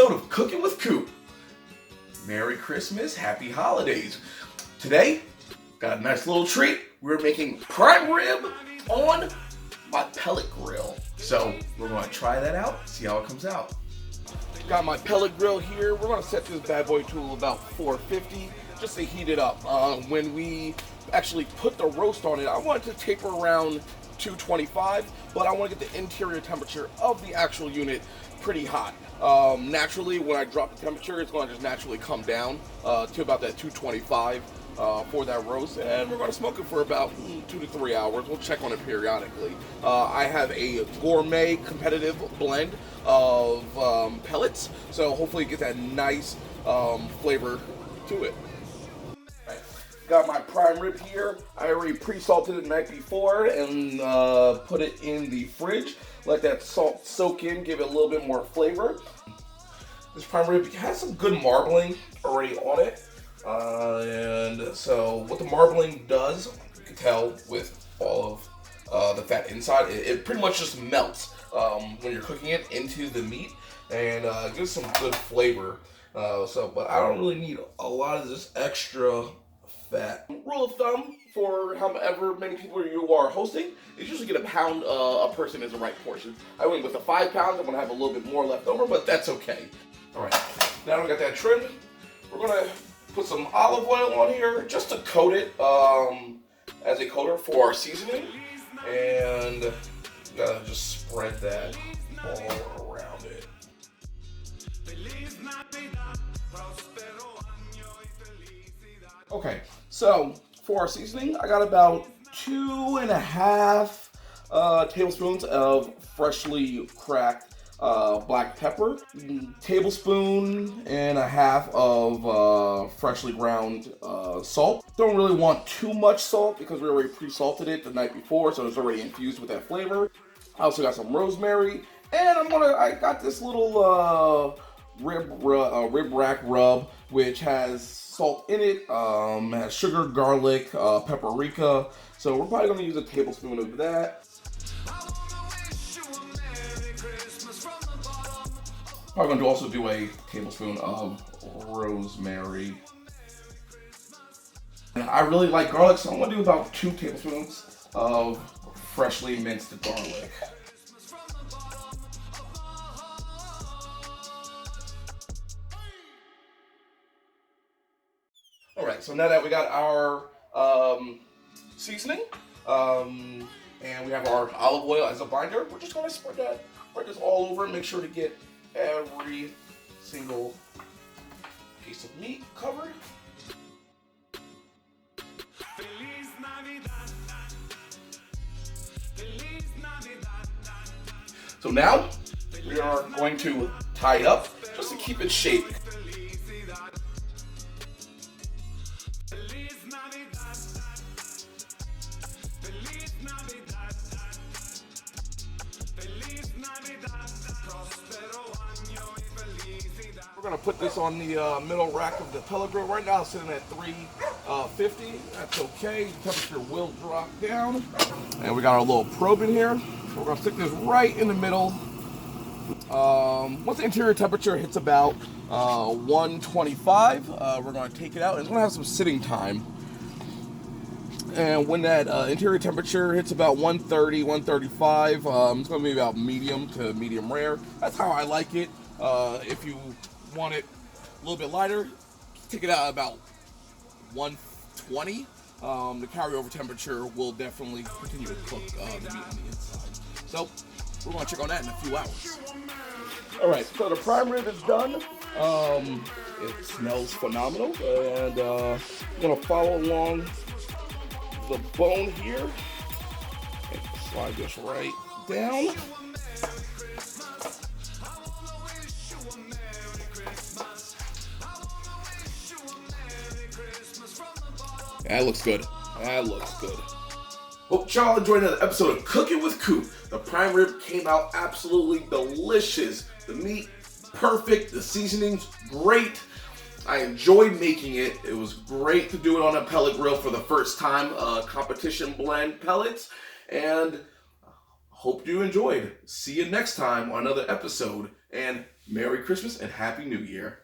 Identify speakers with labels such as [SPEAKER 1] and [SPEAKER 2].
[SPEAKER 1] episode of Cooking with Coop. Merry Christmas, Happy Holidays. Today, got a nice little treat. We're making prime rib on my pellet grill. So we're going to try that out, see how it comes out. Got my pellet grill here. We're going to set this bad boy to about 450 just to heat it up. When we actually put the roast on it, I want it to taper around 225, but I want to get the interior temperature of the actual unit pretty hot. Naturally, when I drop the temperature, it's going to just naturally come down to about that 225 for that roast, and we're going to smoke it for about 2 to 3 hours. We'll check on it periodically. I have a Gourmet competitive blend of pellets, so hopefully get that nice flavor to it. Got my prime rib here. I already pre-salted it the night before and put it in the fridge. Let that salt soak in, give it a little bit more flavor. This prime rib has some good marbling already on it. And so what the marbling does, you can tell with all of the fat inside, it pretty much just melts when you're cooking it into the meat and gives some good flavor. But I don't really need a lot of this extra fat. Rule of thumb for however many people you are hosting is usually get a pound a person is the right portion. I went with the 5 pounds. I'm gonna have a little bit more left over, but that's okay. All right, now we got that trimmed. We're gonna put some olive oil on here just to coat it as a coater for our seasoning, and you gotta just spread that all around it. Okay, so for our seasoning, I got about 2.5 tablespoons of freshly cracked black pepper, tablespoon and a half of freshly ground salt. Don't really want too much salt because we already pre-salted it the night before, so it's already infused with that flavor. I also got some rosemary, and I got this little rib rack rub, which has salt in it, has sugar, garlic, paprika. So we're probably gonna use a tablespoon of that. Probably going to also do a tablespoon of rosemary. And I really like garlic, so I'm going to do about 2 tablespoons of freshly minced garlic. Alright, so now that we got our seasoning, and we have our olive oil as a binder, we're just going to spread this all over and make sure to get every single piece of meat covered. So now we are going to tie it up just to keep it shaped. We're gonna put this on the middle rack of the pellet grill. Right now it's sitting at 350. That's okay. The temperature will drop down. And we got our little probe in here. So we're gonna stick this right in the middle. Once the interior temperature hits about 125, we're gonna take it out. It's gonna have some sitting time. And when that interior temperature hits about 130, 135, it's gonna be about medium to medium rare. That's how I like it. If you want it a little bit lighter, take it out at about 120. The carryover temperature will definitely continue to cook the meat on the inside. So we're going to check on that in a few hours. All right, so the prime rib is done. It smells phenomenal, and I'm going to follow along the bone here and slide this right down. That looks good. That looks good. Hope y'all enjoyed another episode of Cooking with Coop. The prime rib came out absolutely delicious. The meat, perfect. The seasonings, great. I enjoyed making it. It was great to do it on a pellet grill for the first time. Competition blend pellets. And hope you enjoyed. See you next time on another episode. and Merry Christmas and Happy New Year.